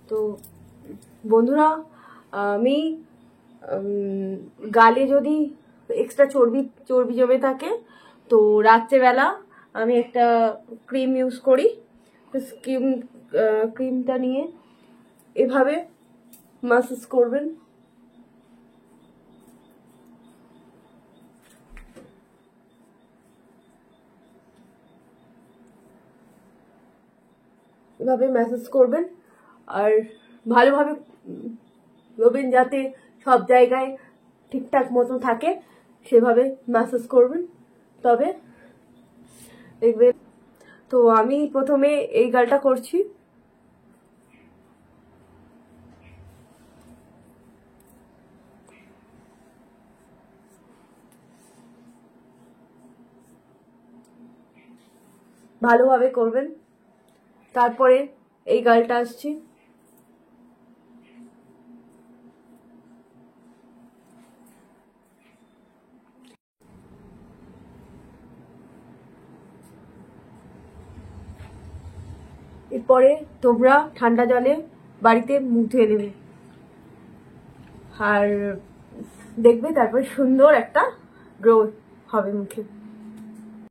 তো বন্ধুরা, আমি গালে যদি এক্সট্রা চর্বি জমে থাকে তো রাত্রেবেলা আমি একটা ক্রিম ইউজ করি। ক্রিমটা নিয়ে এভাবে ম্যাসাজ করবেন। এভাবে ম্যাসাজ করবেন আর ভালোভাবে করবেন যাতে সব জায়গায় ঠিকঠাক মতো থাকে, সেভাবে ম্যাসাজ করবেন। তবে দেখবেন। তো আমি প্রথমে এই গালটা করছি। ভালোভাবে করবেন। তারপরে এই গালটা আসছি। এরপরে তোমরা ঠান্ডা জলে বাড়িতে মুখ ধুয়ে নেবে আর দেখবে তারপর সুন্দর একটা গ্লো হবে মুখে।